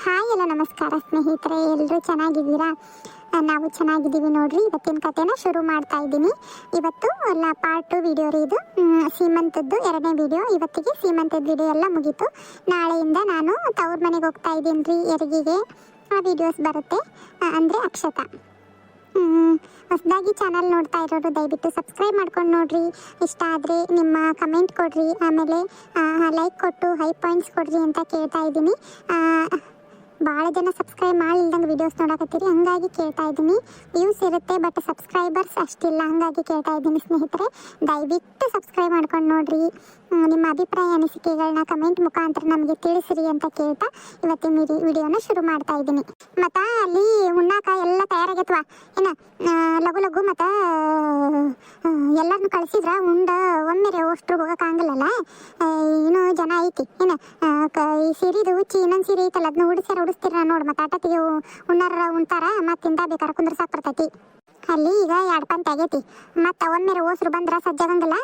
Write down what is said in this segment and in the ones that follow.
Hi ಎಲ್ಲ ನಮಸ್ಕಾರ ಸ್ನೇಹಿತರೆ, ಎಲ್ಲರೂ ಚೆನ್ನಾಗಿದ್ದೀರಾ? ನಾವು ಚೆನ್ನಾಗಿದ್ದೀವಿ ನೋಡ್ರಿ. ಇವತ್ತಿನ ಕಥೆನ ಶುರು ಮಾಡ್ತಾ ಇದ್ದೀನಿ. ಇವತ್ತು ಪಾರ್ಟ್ 2 ವಿಡಿಯೋ ರೀ ಇದು. ಸೀಮಂತದ್ದು 2ನೇ ವಿಡಿಯೋ. ಇವತ್ತಿಗೆ ಸೀಮಂತದ ವಿಡಿಯೋ ಎಲ್ಲ ಮುಗೀತು. ನಾಳೆಯಿಂದ ನಾನು ತವ್ರ ಮನೆಗೆ ಹೋಗ್ತಾ ಇದ್ದೀನಿ ರೀ, ಹೆರಿಗೆಗೆ. ಆ ವಿಡಿಯೋಸ್ ಬರುತ್ತೆ, ಅಂದರೆ ಅಕ್ಷತಾ. ಹೊಸದಾಗಿ ಚಾನಲ್ ನೋಡ್ತಾ ಇರೋರು ದಯವಿಟ್ಟು ಸಬ್ಸ್ಕ್ರೈಬ್ ಮಾಡ್ಕೊಂಡು ನೋಡ್ರಿ. ಇಷ್ಟ ಆದರೆ ನಿಮ್ಮ ಕಮೆಂಟ್ ಕೊಡ್ರಿ, ಆಮೇಲೆ ಲೈಕ್ ಕೊಟ್ಟು ಹೈ ಪಾಯಿಂಟ್ಸ್ ಕೊಡ್ರಿ ಅಂತ ಕೇಳ್ತಾ ಇದ್ದೀನಿ. ಭಾಳ ಜನ ಸಬ್ಸ್ಕ್ರೈಬ್ ಮಾಡಿಲ್ದಂಗೆ ವೀಡಿಯೋಸ್ ನೋಡಕತ್ತೀರಿ, ಹಂಗಾಗಿ ಕೇಳ್ತಾ ಇದ್ದೀನಿ. ವ್ಯೂಸ್ ಇರುತ್ತೆ ಬಟ್ ಸಬ್ಸ್ಕ್ರೈಬರ್ಸ್ ಅಷ್ಟಿಲ್ಲ, ಹಂಗಾಗಿ ಕೇಳ್ತಾ ಇದ್ದೀನಿ ಸ್ನೇಹಿತರೆ. ದಯವಿಟ್ಟು ಸಬ್ಸ್ಕ್ರೈಬ್ ಮಾಡ್ಕೊಂಡು ನೋಡ್ರಿ. ನಿಮ್ಮ ಅಭಿಪ್ರಾಯ ಅನಿಸಿಕೆಗಳನ್ನ ಕಮೆಂಟ್ ಮುಖಾಂತರ ನಮಗೆ ತಿಳಿಸಿರಿ ಅಂತ ಕೇಳ್ತಾ ಇವತ್ತಿನ ವಿಡಿಯೋನ ಶುರು ಮಾಡ್ತಾ ಇದ್ದೀನಿ. ಮತ್ತು ಅಲ್ಲಿ ಉಣ್ಣಾಕ ಎಲ್ಲ ತಯಾರಾಗೈತ್ವ ಏನ, ಲಘು ಲಘು ಮತ್ತು ಎಲ್ಲರನ್ನು ಕಳಿಸಿದ್ರ ಉಂಡ ಒಮ್ಮೆರೆ ಅಷ್ಟು ಹೋಗೋಕ್ಕಾಗಲ್ಲಲ್ಲ. ಏನೋ ಜನ ಐತಿ ಏನ, ಈ ಸೀರೆದು ಉಚ್ಚಿ ಇನ್ನೊಂದು ಸೀರೆ ಐತಲ್ಲ, ಅದನ್ನ ಉಡಿಸ್ತೀರ ನೋಡಿ. ಮತ್ತು ಆಟತಿಗೆ ಉಣ್ಣಾರ ಉಣ್ತಾರ, ಮತ್ತು ತಿಂದ ಬೇಕಾರೆ ಕುಂದ್ರಸಾಕ್ ಬರ್ತೈತಿ. ಅಲ್ಲಿ ಈಗ 2 ಪಂತ ಆಗೈತಿ. ಮತ್ತು ಒಮ್ಮೆರೆ ಓಸ್ರು ಬಂದ್ರೆ ಸಜ್ಜಾಗಂಗಿಲ್ಲ.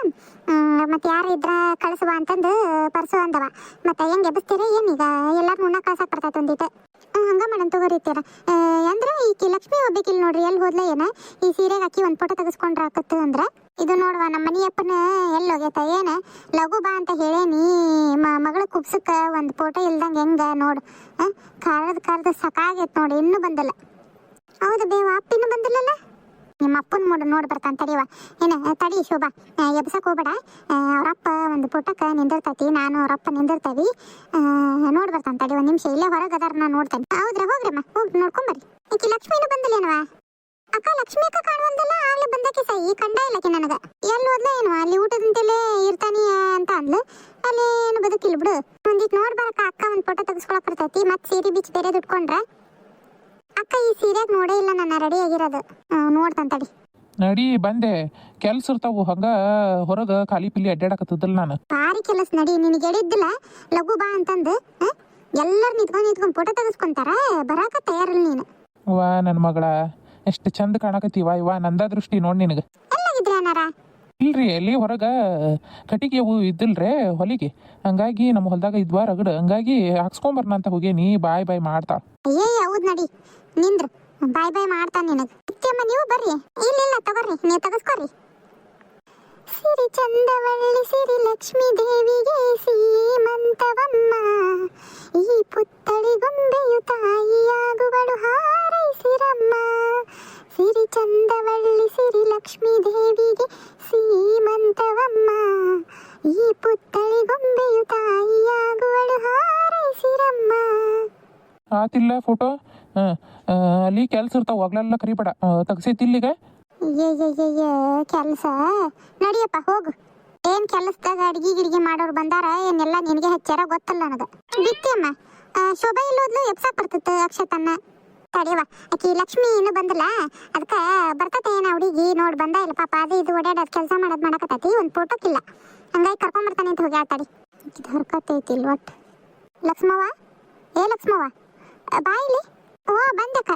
ಮತ್ತು ಯಾರು ಇದ್ರ ಕಳಿಸುವ ಅಂತಂದು ಪರ್ಸು ಅಂದವ. ಮತ್ತು ಹೆಂಗೆ ಎಬ್ಬಿಸ್ತೀರ ಏನೀಗ, ಎಲ್ಲರೂ ಉಣ್ಣ ಕಳ್ಸಕ್ಕೆ ಬರ್ತೈತೆ ಒಂದಿಟ್ಟು. ಹಂಗೆ ಮಾಡೋಣ ತಗೋರಿತೀರ. ಅಂದ್ರೆ ಈಕಿ ಲಕ್ಷ್ಮಿ ಹೋಗ್ಬೇಕಿಲ್ಲ ನೋಡ್ರಿ, ಎಲ್ಲಿ ಹೋದ್ಲ ಏನ, ಈ ಸೀರೆಗೆ ಹಾಕಿ ಒಂದು ಫೋಟೋ ತೆಗೆಸ್ಕೊಂಡ್ರೆ ಆಕತ್ತು ಅಂದ್ರೆ. ಇದು ನೋಡುವ ನಮ್ಮ ಮನೆಯಪ್ಪನ ಎಲ್ಲಿ ಹೋಗೈತ ಏನು, ಲಘು ಬಾ ಅಂತ ಹೇಳೇನಿ. ಮಗಳ ಕುಬ್ಸಕ್ಕೆ ಒಂದು ಫೋಟೋ ಇಲ್ದಂಗೆ ಹೆಂಗೆ ನೋಡು. ಕರ್ದು ಸಾಕಾಗೈತೆ ನೋಡಿ, ಇನ್ನೂ ಬಂದಿಲ್ಲ. ಹೌದು ಬೇವ, ಅಪ್ಪ ಇನ್ನೂ ಬಂದಿಲ್ಲಲ್ಲ. ನಿಮ್ಮ ಅಪ್ಪನ ನೋಡಿ ಬರ್ತಾನೆ ತಡಿವ. ಏನ ತಡಿ ಶೋಭಾ, ಎಬ್ಸಕ್ಕೆ ಹೋಗ್ಬೇಡ. ಅವರಪ್ಪ ಒಂದು ಪುಟ್ಟಕ್ಕೆ ನಿಂದಿರ್ತೈತಿ, ನಾನು ಅವರಪ್ಪ ನಿಂದಿರ್ತೀವಿ. ನೋಡಿ ಬರ್ತಾನೆ ತಡಿ, ಒಂದು ನಿಮಿಷ ಇಲ್ಲೇ ಹೊರಗೆ ಅದಾರ, ನಾನು ನೋಡ್ತೇನೆ. ಹೌದ್ರಾ, ಹೋಗ್ರಮ್ಮ, ಹೋಗಿ ನೋಡ್ಕೊಂಬರ್ರಿ. ಈಕಿ ಲಕ್ಷ್ಮಿನೂ ಬಂದಿಲ್ಲೇನವ? ಅಕ್ಕ ಲಕ್ಷ್ಮಿ ಅಕ್ಕ ಕಾಣುವಂದಲ್ಲ, ಆಗ್ಲೇ ಬಂದಕ್ಕೆ ಸೈ ಕಂಡ ಇಲ್ಲಕ್ಕೆ ನನಗೆ. ಎಲ್ಲಿ ಹೋದ್ಲ ಏನು, ಅಲ್ಲಿ ಊಟದಂತೆಲ್ಲೇ ಇರ್ತಾನಿ ಅಂತ ಅಂದ್ಲು. ಅಲ್ಲಿ ಏನು ಬದುಕಿಲ್ಲ ಬಿಡು. ಒಂದಿಟ್ಟು ನೋಡ್ಬಾರಕ್ಕ, ಅಕ್ಕ ಒಂದು ಫೋಟೋ ತೆಗೆಸ್ಕೊಳಕ್ ಬರ್ತೈತಿ. ಮತ್ತು ಸೀರೆ ಬೀಚ್ ಬೇರೆ ದುಡ್ಕೊಂಡ್ರೆ. ಅಕ್ಕ ಈ ಸೀರೆಗೆ ನೋಡೇ ಇಲ್ಲ ನಾನು ರೆಡಿ ಆಗಿರೋದು, ನೋಡ್ತಾನೆ ತಡಿ. ನಡಿ ಬಂದೆ, ಕೆಲ್ಸ ಇರ್ತಾವು, ಹಂಗ ಹೊರಗೆ ಖಾಲಿ ಪಿಲಿ ಅಡ್ಡಾಡಕತ್ತಿದ್ದಲ್ಲ ನಾನು. ಭಾರಿ ಕೆಲಸ ನಡಿ, ನಿನಗೆ ಹೇಳಿದ್ದಿಲ್ಲ ಲಘು ಬಾ ಅಂತಂದು. ಎಲ್ಲರೂ ನಿಂತ್ಕೊಂಡು ಫೋಟೋ ತೆಗೆಸ್ಕೊಂತಾರ, ಬರಾಕ ತಯಾರಿಲ್ಲ ನೀನು. ವಾ ನನ್ನ ಮಗಳ ಎಷ್ಟು ಚಂದ ಕಾಣಕತ್ತೀವ. ಇವ ನಂದ ದೃಷ್ಟಿ ನೋಡಿ ನಿನಗೆ. ಎಲ್ಲಾಗಿದ್ರಿ ಅನ್ನಾರ? ಇಲ್ರಿ, ಅಲ್ಲಿ ಹೊರಗೆ ಕಟ್ಟಿಗೆ ಅವು ಇದ್ದಿಲ್ರೇ ಹೊಲಿಗೆ, ಹಂಗಾಗಿ ನಮ್ಮ ಹೊಲದಾಗ ಇದ್ವಾ ರಗಡ್, ಹಂಗಾಗಿ ಹಾಕ್ಸ್ಕೊಂಬರ್ನ ಅಂತ ಹೋಗೇನಿ. ಬಾಯ್ ಬಾಯ್ ಮಾಡ್ತಾ. ಏ ಹೌದು ನಡಿ, ನಿಂದ್ರು ಬಾಯ್ ಬಾಯ್ ಮಾಡ್ತಾನೆ ನಿನಗೆ. ಅಮ್ಮ ನೀವು ಬರ್ರಿ. ಇಲ್ಲ ತಗೋರಿ, ನೀವು ತೆಗೆಸ್ಕೊರಿ. ಸಿರಿ ಚಂದವಳ್ಳಿ ಸಿರಿ ಲಕ್ಷ್ಮೀ ದೇವಿಗೆ ಸೀಮಂತವಮ್ಮ, ಈ ಪುತ್ತಳಿ ಗೊಂಬೆಯು ತಾಯಿಯಾಗುವಳು ಹಾರೈಸಿರಮ್ಮ. ಸಿರಿ ಚಂದವಳ್ಳಿ ಸಿರಿ ಲಕ್ಷ್ಮೀ ದೇವಿಗೆ ಸೀಮಂತವಮ್ಮ, ಈ ಪುತ್ತಳಿ ಗೊಂಬೆಯು ತಾಯಿಯಾಗುವಳು ಹಾರೈಸಿರಮ್ಮ. ಆತಿಲ್ಲ ಫೋಟೋ. ಅಲ್ಲಿ ಕೆಲ್ಸ ಇರ್ತಾವ, ಹೋಗ್ಲೆಲ್ಲ ಕರಿಬೇಡ. ತೆಗ್ಸೈತಿ ಇಲ್ಲಿಗ ಕೆಲಸ ನಡಿಯಪ್ಪ ಹೋಗು. ಏನ್ ಕೆಲಸದಾಗ ಅಡ್ಗಿ ಗಿಡ್ಗಿ ಮಾಡೋರು ಬಂದಾರ ಏನೆಲ್ಲ ನಿನಗೆ ಹಚ್ಚಾರ ಗೊತ್ತಲ್ಲ ನನಗೆ. ಬಿತ್ತಿಯಮ್ಮ, ಶೋಭಾ ಇಲ್ಲೋದ್ಲು ಎಬ್ಸಾಕ್ ಬರ್ತಿತ್ತು ಅಕ್ಷತನ್ನ. ತಡಿಯವ, ಆಕಿ ಲಕ್ಷ್ಮಿ ಇನ್ನೂ ಬಂದಿಲ್ಲ, ಅದಕ್ಕೆ ಬರ್ತತೆ ಏನ ಹುಡುಗಿ ನೋಡಿ ಬಂದ ಇಲ್ಲ ಪಾಪ. ಅದು ಇದು ಓಡಾಡೋದು ಕೆಲಸ ಮಾಡೋದು ಮಾಡಕತ್ತೈತಿ, ಒಂದು ಫೋಟೋಕ್ಕಿಲ್ಲ, ಹಂಗಾಗಿ ಕರ್ಕೊಂಬರ್ತಾನೆ ಅಂತ ಹೋಗಿ ಆತಾಡಿ. ಇದು ಹರ್ಕತ್ತೈತಿ ಇಲ್ಲಿ ಒಟ್ಟು. ಲಕ್ಷ್ಮವ್ವ, ಏ ಲಕ್ಷ್ಮವ್ವ ಬಾ ಇಲ್ಲಿ. ಓ ಬಂದಕ್ಕ,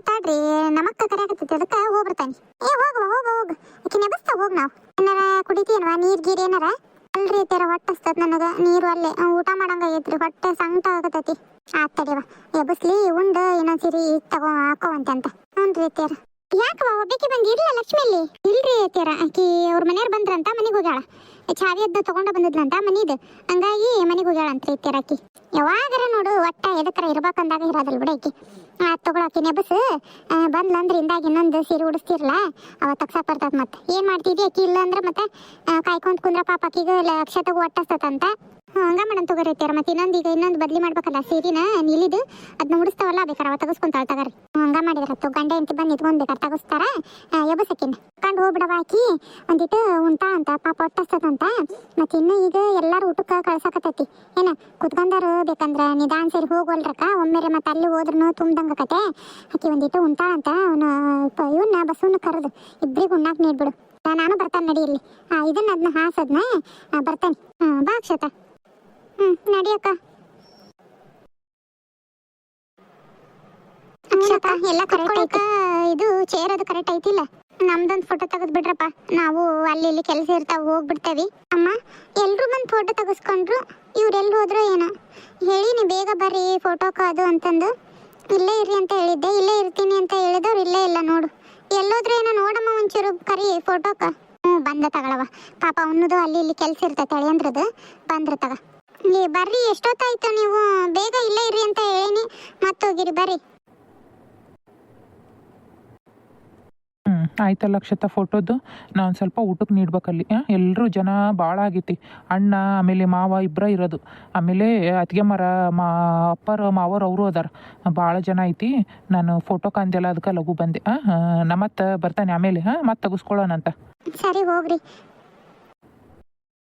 ತಾಡ್ರಿ ನಮಕ್ಕ ಕರೆಯಾಕತ್ತೈತಿ, ಅದಕ್ಕೆ ಹೋಗ್ಬಿಡ್ತಾನೆ. ಏ ಹೋಗುವ ಹೋಗು, ಆಕಿ ನೆಬಸ್ತಾ ಹೋಗಿ. ನಾವು ಏನಾರ ಕುಡಿತೀನವ, ನೀರು ಗೀರು ಏನಾರ? ಅಲ್ರಿ ತೀರ ಹೊಟ್ಟೆ ಹಸ್ತದ ನನಗೆ, ನೀರು ಅಲ್ಲೇ ಊಟ ಮಾಡಂಗೈತ್ರಿ, ಹೊಟ್ಟೆ ಸಂಕಟ ಆಗತೈತಿ. ತಡಿವ ಎಬಸ್ಲಿ, ಉಂಡು ಇನ್ನೊಂದು ಸೀರೆ ಹಾಕೋವಂತೆ ಅಂತ. ಹ್ಞೂ ರೀ ತೀರ. ಯಾಕವ ಒಬ್ಬಾಕಿ ಬಂದು ಇರಲಿಲ್ಲ ಲಕ್ಷ್ಮಿಯಲ್ಲಿ? ಇಲ್ರಿ ತೀರ, ಆಕಿ ಅವ್ರ ಮನೆಯವ್ರು ಬಂದ್ರಂತ, ಮನೆಗೆ ಹೋಗ್ಯಾಳ. ಚಾವಿ ಅದ್ದು ತಗೊಂಡ ಬಂದಿದ್ಲಂತ ಮನಿದು, ಹಂಗಾಗಿ ಮನೆಗೆ ಹೋಗ್ಯಾಳ ಅಂತ ತೀರ. ಆಕಿ ಯಾವಾಗಾರ ನೋಡು ಒಟ್ಟ ಎದಕ್ಕರ ಇರ್ಬೇಕಂದಾಗ ಇರೋದಲ್ಲ ಬಿಡ ಆಕಿ. ತಗೊಳಕಿ ನೆಬಸ್ ಬಂದ್ಲಂದ್ರೆ ಇಂದಾಗ ಇನ್ನೊಂದು ಸೀರೆ ಉಡಿಸ್ತಿರ್ಲ, ಅವ ತಗ್ಸಾಕ್ ಬರ್ತದ. ಮತ್ತೆ ಏನು ಮಾಡ್ತಿದ್ದಿ ಆಕಿ ಇಲ್ಲ ಅಂದ್ರೆ ಮತ್ತೆ ಕಾಯ್ಕೊಂತ ಕುಂದ್ರ ಪಾಪ ಆಕಿಗೆ ಅಕ್ಷತೆಗೂ ಒಟ್ಟಸ್ತಂತ. ಹಂಗ ಮಾಡಂತ ತಗೋರಿತ್ಯಾರ. ಮತ್ತೆ ಇನ್ನೊಂದು ಬದ್ಲಿ ಮಾಡ್ಬೇಕಲ್ಲ ಸೀರಿನ ನಿಲಿದು, ಅದನ್ನ ಉಡಿಸ್ತಾವಲ್ಲ, ಬೇಕಾರೆ ಅವ ತೆಗೆಸ್ಕೊಂತಾಳ ತಗರಿ. ಹಂಗ ಮಾಡಿದ್ರತ್ತು, ಗಂಡ ಎಂತಿ ಬಂದು ನಿಂತ್ಕೊಂಡ್ ಬೇಕಾರೆ ತೆಗಿಸ್ತಾರ. ಎಬಸಕಿನ ಕಂಡು ಹೋಗ್ಬಿಡವ, ಆಕಿ ಒಂದಿಟ್ಟು ಉಂಟಾ ಅಂತ ಪಾಪ ಒಟ್ಟಸ್ತದಂತ. ಮತ್ತೆ ಇನ್ನು ಈಗ ಎಲ್ಲಾರು ಊಟಕ್ಕೆ ಕಳ್ಸಾಕತ್ತೈತಿ ಏನ, ಕುತ್ಕೊಂಡಾರು ಬೇಕಂದ್ರ ನಿಧಾನ ಸೇರಿ ಹೋಗೋಲ್ರಕ್ಕ, ಒಮ್ಮೆರೆ ಮತ್ತೆ ಅಲ್ಲಿ ಹೋದ್ರೂ ತುಂಬ್ದಂಗಕತೆ. ಆಕಿ ಒಂದಿಟ್ಟು ಉಂಟಾಳಂತ. ಇವನ್ನ ಬಸ್ಸನ್ನು ಕರೆದು ಇಬ್ರಿಗೆ ಉಣ್ಣಾಕ್ ನೀಡ್ಬಿಡು. ನಾನು ಬರ್ತಾನೆ ನಡಿಯಲ್ಲಿ, ಅದನ್ನ ಹಾಸದ್ನ ಬರ್ತಾನೆ. ಬಾ ಅಕ್ಷತಾ. ನಡಿಯಕ್ಕ. ಅಕ್ಷತಾ ಎಲ್ಲ ಕರೆಕ್ಟ್ ಐತ? ಇದು ಚೇರ್ ಅದು ಕರೆಕ್ಟ್ ಐತಿಲ್ಲ? ನಮ್ದೊಂದು ಫೋಟೋ ತೆಗೆದು ಬಿಡ್ರಪ್ಪ, ನಾವು ಅಲ್ಲಿ ಇಲ್ಲಿ ಕೆಲಸ ಇರ್ತಾವ ಹೋಗ್ಬಿಡ್ತೇವಿ. ಅಮ್ಮ ಎಲ್ರು ಬಂದು ಫೋಟೋ ತೆಗೆಸ್ಕೊಂಡ್ರು, ಇವ್ರೆಲ್ರು ಹೋದ್ರು ಏನೋ. ಹೇಳಿನಿ ಬೇಗ ಬರ್ರಿ ಫೋಟೋಕ್ಕೆ ಅದು ಅಂತಂದು, ಇಲ್ಲೇ ಇರ್ರಿ ಅಂತ ಹೇಳಿದ್ದೆ, ಇಲ್ಲೇ ಇರ್ತೀನಿ ಅಂತ ಹೇಳಿದವ್ರು ಇಲ್ಲೇ ಇಲ್ಲ ನೋಡು. ಎಲ್ಲೋದ್ರು ಏನೋ ನೋಡಮ್ಮ ಒಂಚೂರು ಕರಿ ಫೋಟೋಕ್ಕ. ಬಂದ ತಗೊಳವ, ಪಾಪ ಅವನದು ಅಲ್ಲಿ ಇಲ್ಲಿ ಕೆಲಸ ಇರ್ತೈತೆ ಅಳಿಯಂದ್ರದ್ದು, ಬಂದ್ರೆ ತಗ. ಬರ್ರಿ, ಎಷ್ಟೊತ್ತಾಯ್ತು ನೀವು ಬೇಗ ಇಲ್ಲೇ ಇರ್ರಿ ಅಂತ ಹೇಳಿನಿ, ಮತ್ತೋಗಿರಿ ಬರ್ರಿ. ಆಯ್ತಲ್ಲ ಅಕ್ಷತಾ, ಫೋಟೋದು ನಾನು ಸ್ವಲ್ಪ ಊಟಕ್ಕೆ ನೀಡ್ಬೇಕಲ್ಲಿ. ಎಲ್ಲರೂ ಜನ ಭಾಳ ಆಗೈತಿ. ಅಣ್ಣ ಆಮೇಲೆ ಮಾವ ಇಬ್ಬರ ಇರೋದು, ಆಮೇಲೆ ಅತ್ತಿಗೆ ಮರ ಅಪ್ಪರ ಮಾವರು ಅವರು ಅದಾರ, ಭಾಳ ಜನ ಐತಿ. ನಾನು ಫೋಟೋಕ್ಕೆ ಅಂದೆಲ್ಲ ಅದಕ್ಕೆ ಲಘು ಬಂದೆ. ನಾ ಮತ್ತೆ ಬರ್ತಾನೆ ಆಮೇಲೆ, ಮತ್ತೆ ತೆಗೆಸ್ಕೊಳ್ಳೋಣಂತ. ಸರಿ ಹೋಗ್ರಿ.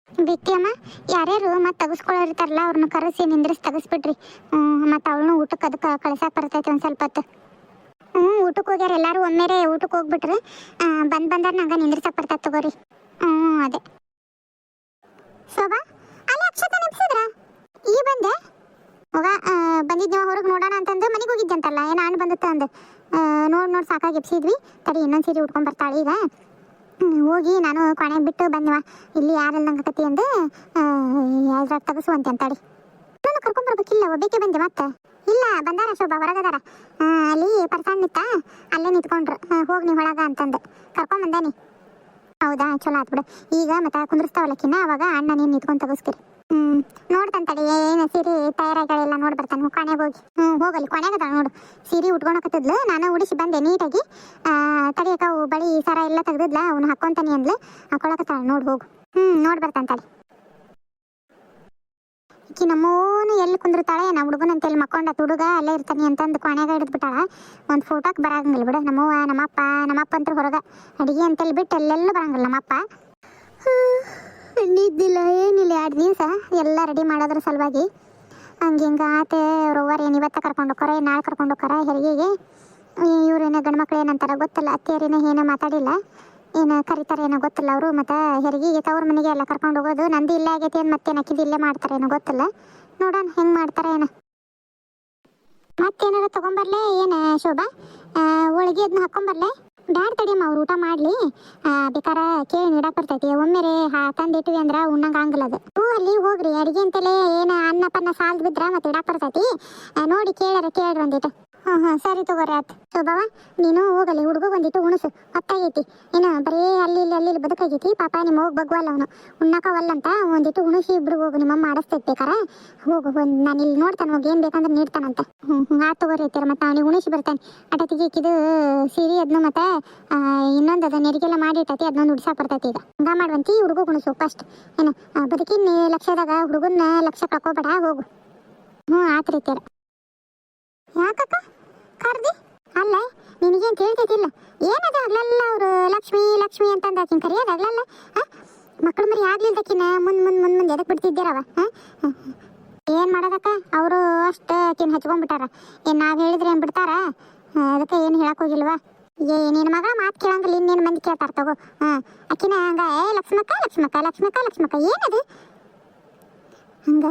ಬಿಟ್ಟಿಯಮ್ಮ, ಯಾರ್ಯಾರು ಮತ್ತೆ ತೆಗೆಸ್ಕೊಳ್ಳೋರಿರ್ತಾರಲ್ಲ ಅವ್ರನ್ನ ಕರೆಸಿ ನಿಂದ್ರಿಸಿ ತೆಗೆಸ್ಬಿಡ್ರಿ. ಮತ್ತು ಅವಳನ್ನು ಊಟಕ್ಕೆ ಅದಕ್ಕೆ ಕಳ್ಸಕ್ಕೆ ಬರ್ತೈತೆ ಒಂದು ಸ್ವಲ್ಪ ಹೊತ್ತು. ಊಟಕ್ಕೆ ಹೋಗ್ಯಾರ ಎಲ್ಲರೂ, ಒಮ್ಮೆರೆ ಊಟಕ್ಕೆ ಹೋಗ್ಬಿಟ್ರಿ. ಬಂದಾರ ನಂಗೆ ನಿಂದ್ರಿಸಕ್ಕೆ ಬರ್ತೈತೆ ತಗೋರಿ. ಅದೇ ಶೋಭಾ, ಅಲ್ಲಿ ಅಕ್ಷತಾ ನೆಪ್ಸಿದ್ರ ಈ ಬಂದೆ ಹೋಗ. ಬಂದಿದ್ವಿ ಹೊರಗೆ ನೋಡೋಣ ಅಂತಂದು ಮನೆಗೆ ಹೋಗಿದ್ದೆ ಅಂತಲ್ಲ, ಏನೋ ಹಣ್ಣು ಬಂದಿತ್ತು ಅಂದು ನೋಡಿ ಸಾಕಾಗಿ ಎಪ್ಸಿದ್ವಿ. ತಡಿ ಇನ್ನೊಂದು ಸೀರೆ ಉಟ್ಕೊಂಡು ಬರ್ತಾಳೆ ಈಗ. ಹೋಗಿ ನಾನು ಕೊನೆಗೆ ಬಿಟ್ಟು ಬಂದಿವ, ಇಲ್ಲಿ ಯಾರೆಲ್ಲ ಕತ್ತಿ ಅಂದು ಯಾವ್ದ್ರಾಗ ತೆಗೆಸುವಂತೆ ಅಂತಾಡಿ. ನಾನು ಕರ್ಕೊಂಡ್ಬರ್ಬೇಕಿಲ್ಲ, ಒಬ್ಬಕ್ಕೆ ಬಂದೆ ಮತ್ತೆ. ಇಲ್ಲ ಬಂದಾರ ಶೋಭಾ, ಹೊರಗದಾರ. ಅಲ್ಲಿ ಪರ್ಸನ್ ನಿತ್ತ, ಅಲ್ಲೇ ನಿಂತ್ಕೊಂಡ್ರು. ಹೋಗಿ ನೀವು ಒಳಗ ಅಂತಂದು ಕರ್ಕೊಂಬಂದಾನಿ. ಹೌದಾ, ಚಲೋ ಆತ್ ಬಿಡು. ಈಗ ಮತ್ತೆ ಕುಂದ್ರಸ್ತಾವಲ್ಲಕ್ಕಿನ್ನ ಅವಾಗ ಅಣ್ಣ ನೀನು ನಿಂತ್ಕೊಂಡು ತೆಗೆಸ್ಕಿರಿ. ನೋಡ್ತಂತಡಿ ಏನು ಸೀರೆ ತಯಾರಾಗಳೆಲ್ಲ ನೋಡಿ ಬರ್ತಾನೆ ಕೊನೆಗೆ ಹೋಗಿ. ಹೋಗಲಿ, ಕೊನೆಗದ ನೋಡು ಸೀರೆ ಉಟ್ಕೊಳಕತ್ತಿದ್ಲು, ನಾನು ಉಡಿಸಿ ಬಂದೆ ನೀಟಾಗಿ. ತಡಿಯಕ್ಕ ಅವು ಬಳಿ ಸರ ಎಲ್ಲ ತೆಗ್ದಿದ್ಲ, ಅವನು ಹಾಕ್ಕೊಂತಾನೆ ಅಂದ್ಲು, ಹಾಕೊಳಕತ್ತಾಳ ನೋಡಿ ಹೋಗು. ನೋಡಿ ಬರ್ತಾನೆ. ಈಕಿ ನಮ್ಮೋನು ಎಲ್ಲಿ ಕುಂದಿರ್ತಾಳೆ, ನಮ್ಮ ಹುಡುಗನಂತ ಎಲ್ಲಿ ಮಕ್ಕೊಂಡ ಹುಡುಗ ಅಲ್ಲೇ ಇರ್ತಾನೆ ಅಂತಂದು ಕೊನೆಗ ಹಿಡಿದ್ಬಿಟ್ಟಾಳ. ಒಂದು ಫೋಟೋಕ್ಕೆ ಬರಂಗಿಲ್ಲ ಬಿಡು. ನಮ್ಮವ್ವ ನಮ್ಮಪ್ಪ ಅಂತ ಹೊರಗೆ ಅಡುಗೆ ಅಂತೇಳಿ ಬಿಟ್ಟು ಎಲ್ಲೆಲ್ಲೂ ಬರಂಗಿಲ್ಲ ನಮ್ಮಪ್ಪ. ನಿದ್ದಿಲ್ಲ ಏನಿಲ್ಲ 2 ದಿವಸ ಎಲ್ಲ ರೆಡಿ ಮಾಡೋದ್ರ ಸಲುವಾಗಿ. ಹಂಗೆ ಹಿಂಗೆ ಆತೆ. ಅವ್ರವ್ವರು ಏನು ಇವತ್ತ ಕರ್ಕೊಂಡು ಹೋಗ್ತಾರೆ, ನಾಳೆ ಕರ್ಕೊಂಡು ಹೋಗ್ತಾರೆ ಹೆರಿಗೆಗೆ. ಇವ್ರೇನೋ ಗಂಡು ಮಕ್ಳು ಏನಂತಾರ ಗೊತ್ತಿಲ್ಲ, ಅತ್ತೆಯರೇನೋ ಏನೋ ಮಾತಾಡಿಲ್ಲ, ಏನು ಕರಿತಾರೆ ಏನೋ ಗೊತ್ತಿಲ್ಲ ಅವರು. ಮತ್ತು ಹೆರಿಗೆಗೆ ತವ್ರ ಮನೆಗೆ ಎಲ್ಲ ಕರ್ಕೊಂಡು ಹೋಗೋದು. ನಂದು ಇಲ್ಲೇ ಆಗೈತಿ ಏನು ಮತ್ತೆ ನಕ್ಕಿದ್ದು ಇಲ್ಲೇ ಮಾಡ್ತಾರೆ ಏನೋ ಗೊತ್ತಿಲ್ಲ, ನೋಡೋಣ ಹೆಂಗೆ ಮಾಡ್ತಾರೆ ಏನೋ. ಮತ್ತೇನಾರು ತೊಗೊಂಬರ್ಲೆ ಏನು ಶೋಭಾ, ಹೋಳಿಗೆ ಅದನ್ನ ಹಾಕ್ಕೊಂಬರ್ಲೆ? ಬ್ಯಾಡ ತಡಿಯಮ್ಮ, ಅವ್ರು ಊಟ ಮಾಡಲಿ, ಬೇಕಾರ ಕೇಳಿ ನೀಡಕ್ಕೆ ಬರ್ತೈತಿ. ಒಮ್ಮೆರೆ ತಂದಿಟ್ವಿ ಅಂದ್ರೆ ಉಣ್ಣಂಗೆ ಆಗಲ್ಲ ಅದು. ಅಲ್ಲಿ ಹೋಗ್ರಿ ಅಡುಗೆ ಅಂತಲೇ ಏನು ಅನ್ನಪನ್ನ ಸಾಲ್ದು ಬಿದ್ರೆ ಮತ್ತೆ ಇಡಕ್ಕೆ ಬರ್ತೈತಿ. ನೋಡಿ ಕೇಳ್ರಿ ಒಂದಿಟ್ಟು. ಸರಿ ತಗೋರಿ, ಆಯ್ತು. ಶೋಭಾವ ನೀನು ಹೋಗಲಿ, ಹುಡುಗ ಒಂದಿಟ್ಟು ಉಣಸು, ಹೊತ್ತಾಗೈತಿ. ಏನು ಬರೀ ಅಲ್ಲಿ ಬದುಕಾಗೈತಿ. ಪಾಪ ನಿಮ್ಮ ಹೋಗಿ ಬಗ್ವಲ್ಲ ಅವನು, ಉಣ್ಣಕವಲ್ಲಂತ. ಒಂದಿಟ್ಟು ಉಣಿಸಿ ಇಬ್ರು ಹೋಗು, ನಿಮ್ಮಮ್ಮ ಮಾಡಿಸ್ತೈತಿ ಬೇಕಾರ. ಹೋಗು, ನಾನು ಇಲ್ಲಿ ನೋಡ್ತಾನೆ, ಹೋಗಿ ಏನು ಬೇಕಂದ್ರೆ ನೀಡ್ತಾನಂತ. ಆಯ್ತು ತಗೋರಿ ಐತಿರ, ಮತ್ತು ಅವನಿಗೆ ಉಣಿಸಿ ಬರ್ತಾನೆ. ಅಟತಿಗೆ ಇಕ್ಕಿದು ಸೀರೆ ಅದನ್ನು ಮತ್ತು ಇನ್ನೊಂದು ಅದು ನೆರಿಗೆಲ್ಲ ಮಾಡಿಟ್ಟೈತಿ, ಅದನ್ನೊಂದು ಉಡ್ಸಾಕ್ ಬರ್ತೈತಿ. ಈಗ ಹಂಗ ಮಾಡುವಂತಿ, ಹುಡುಗ ಉಣಿಸು ಫಸ್ಟ್. ಏನು ಬದುಕಿನ ಲಕ್ಷದಾಗ ಹುಡುಗನ ಲಕ್ಷ ಕಳ್ಕೊಬೇಡ, ಹೋಗು. ಆಯ್ತು ರೀತಿಯರ. ಯಾಕಕ್ಕ ಕರ್ದಿ? ಅಲ್ಲ ನಿನಗೇನು ತಿಳ್ತೈತಿಲ್ಲ, ಏನದ ಆಗ್ಲಲ್ಲ ಅವರು ಲಕ್ಷ್ಮಿ ಅಂತಂದು ಆಕಿನ ಕರಿಯೋದು ಆಗ್ಲಲ್ಲ. ಮಕ್ಕಳು ಮರಿ ಆಗ್ಲಿಲ್ದಕ್ಕಿನ ಮುಂದೆ ಎದಕ್ಕೆ ಬಿಡ್ತಿದ್ದೀರವ? ಏನು ಮಾಡೋದಕ್ಕ, ಅವರು ಅಷ್ಟು ಆಕಿನ ಹಚ್ಕೊಂಡ್ಬಿಟ್ಟಾರ. ಏನು ನಾವು ಹೇಳಿದ್ರೆ ಏನು ಬಿಡ್ತಾರ? ಅದಕ್ಕೆ ಏನು ಹೇಳಕ್ ಹೋಗಿಲ್ವಾ? ನಿನ್ನ ಮಗಳ ಮಾತು ಕೇಳಂಗಿಲ್ಲ, ಇನ್ನೇನು ಮಂದಿ ಕೇಳ್ತಾರ ತಗೋ. ಆಕಿನ ಹಂಗ ಲಕ್ಷ್ಮಕ್ಕ ಏನದು ಹಂಗ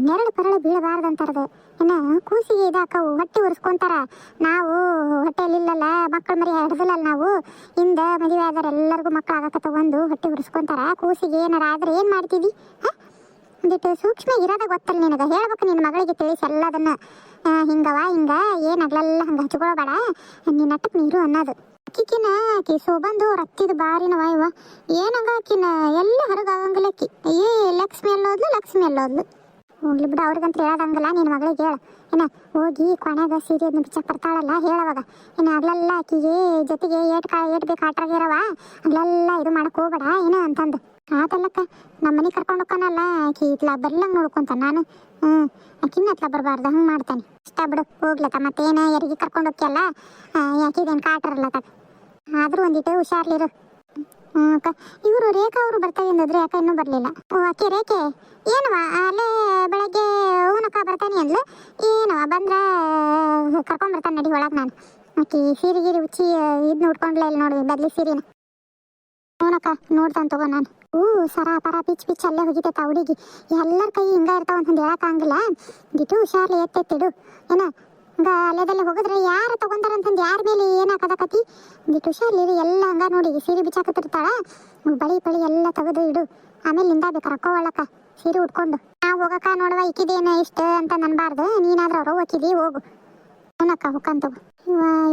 ನೆರಳು ಪರಳು ಬೀಳಬಾರ್ದಂತಾರದು. ಇನ್ನು ಕೂಸಿಗೆ ಇದಾಕವು ಹೊಟ್ಟೆ ಉರಿಸ್ಕೊಂತಾರ. ನಾವು ಹೊಟ್ಟೆಯಲ್ಲಿಲ್ಲಲ್ಲ, ಮಕ್ಕಳು ಮರಿ ಹಿಡ್ದಿಲ್ಲ ನಾವು. ಹಿಂದೆ ಮದುವೆ ಆದ್ರೆ ಎಲ್ಲರಿಗೂ ಮಕ್ಕಳು ಆಗಕ್ಕ ತಗೊಂಡು ಹೊಟ್ಟೆ ಉರಿಸ್ಕೊಂತಾರ. ಕೂಸಿಗೆ ಏನಾರ ಆದ್ರೆ ಏನು ಮಾಡ್ತೀವಿ? ಒಂದಿಟ್ಟು ಸೂಕ್ಷ್ಮ ಇರೋದ ಗೊತ್ತಲ್ಲ ನಿನಗೆ, ಹೇಳ್ಬೇಕು ನಿನ್ನ ಮಗಳಿಗೆ ತಿಳಿಸಿ ಎಲ್ಲದನ್ನು. ಹಿಂಗವ ಹಿಂಗ ಏನಾಗ್ಲಲ್ಲ, ಹಂಗೆ ಹಚ್ಕೊಳ್ಬೇಡ, ನಿನ್ನ ನಟ್ಟಕ್ಕೆ ನೀರು ಅನ್ನೋದು. ಆಕಿ ಸೋಬಂದು ರತ್ತಿದ ಬಾರಿನವ ಇವ. ಏನಂಗ ಆಕಿನ ಎಲ್ಲ ಹೊರಗಾಗಂಗಿಲ್ಲ ಆಕಿ. ಲಕ್ಷ್ಮಿ ಎಲ್ಲೋದ್ಲು. ಹೋಗ್ಲಿ ಬಿಡ, ಅವ್ರಿಗಂತ ಹೇಳೋದಂಗಿಲ್ಲ. ನಿನ್ನ ಮಗಳಿಗೆ ಹೇಳ, ಏನ ಹೋಗಿ ಕೊನೆಗ ಸೀರೆ ಅದನ್ನ ಬಿಚ್ಚಕ್ಕೆ ಬರ್ತಾಳಲ್ಲ, ಹೇಳವಾಗ. ಇನ್ನು ಆಗ್ಲೆಲ್ಲ ಆಕಿಗೆ ಜೊತೆಗೆ ಏಟ್ ಬೇಕು ಆಟ್ರಾಗಿರವ, ಆಗ್ಲೆಲ್ಲ ಇದು ಮಾಡಕ್ಕೆ ಹೋಗ್ಬೇಡ ಏನು ಅಂತಂದು. ಆತಲ್ಲಕ್ಕ, ನಮ್ಮ ಮನೆ ಕರ್ಕೊಂಡು ಹೋಗ್ಕನಲ್ಲ, ಆಕಿ ಇತ್ಲ ಬರ್ಲಂಗೆ ನೋಡ್ಕೊಂತ ನಾನು. ಆಕಿನ್ನ ಹತ್ಲ ಬರಬಾರ್ದು, ಹಂಗೆ ಮಾಡ್ತಾನೆ. ಇಷ್ಟ ಬಿಡು, ಹೋಗ್ಲತ್ತ. ಮತ್ತೇನು ಯಾರಿಗೆ ಕರ್ಕೊಂಡು ಹೋಗ್ಯಲ್ಲ, ಯಾಕಿದೇನು ಕಾಟರಲ್ಲ ತಗ. ಆದರೂ ಒಂದಿಟ್ಟು ಹುಷಾರ್ಲಿರು. ಅಕ್ಕ, ಇವರು ರೇಖಾ ಅವರು ಬರ್ತಾವೆ ಅಂದಿದ್ರೆ, ಯಾಕೆ ಇನ್ನೂ ಬರಲಿಲ್ಲ? ಅಕ್ಕಿ ರೇಖೆ ಏನವ ಅಲ್ಲೇ ಬೆಳಗ್ಗೆ ಹೂನಕ್ಕ ಬರ್ತಾನೆ ಅಂದ್ಲು. ಏನವ ಬಂದ್ರೆ ಕರ್ಕೊಂಡ್ಬರ್ತಾನೆ ನಡಿ ಒಳಗೆ. ನಾನು ಆಕಿ ಸೀರೆ ಉಚ್ಚಿ ಇದನ್ನ ಉಟ್ಕೊಂಡ್ಲ ಇಲ್ಲಿ ನೋಡಿ, ಬದ್ಲಿ ಸೀರೆನ. ಹೂನಕ್ಕ ನೋಡ್ತಾನೆ ತಗೋ ನಾನು. ಸರ ಪರ ಪಿಚ್ ಅಲ್ಲೇ ಹೋಗಿತೈತ ಹುಡುಗಿ. ಎಲ್ಲರ ಕೈ ಹಿಂಗ ಇರ್ತಾವ ಅಂತಂದು ಹೇಳಕ್ಕಾಗಿಲ್ಲ. ದಿಟ್ಟು ಹುಷಾರ್ಲಿ ಎತ್ತಿಡು. ಏನ ಹಂಗ ಅಲೆದಲ್ಲಿ ಹೋಗಿದ್ರೆ ಯಾರು ತಗೊಂತಾರ ಅಂತಂದು ಯಾರ ಮೇಲೆ ಏನಾಕದಕತಿ ಒಂದಿಟ್ಟು ಹುಷಾರ್ಲಿರಿ. ಎಲ್ಲ ಹಂಗ ನೋಡಿ ಸೀರೆ ಬಿಚ್ಚಾಕತ್ತಿರ್ತಾಳ, ಬಳಿ ಬಳಿ ಎಲ್ಲ ತೆಗೆದು ಇಡು. ಆಮೇಲೆ ನಿಂದಾಬೇಕು ರೊಕ್ಕ ಒಳಕ ಸೀರೆ ಉಟ್ಕೊಂಡು. ನಾವು ಹೋಗಕ್ಕ ನೋಡುವ ಇಕ್ಕಿದೇನ ಇಷ್ಟ ಅಂತ ನನ್ಬಾರ್ದು, ನೀನಾದ್ರೂ ಅವ್ರು ಹೋಗಿದಿ ಹೋಗು. ಅವನಕ್ಕ ಹೊಕ್ಕಂತ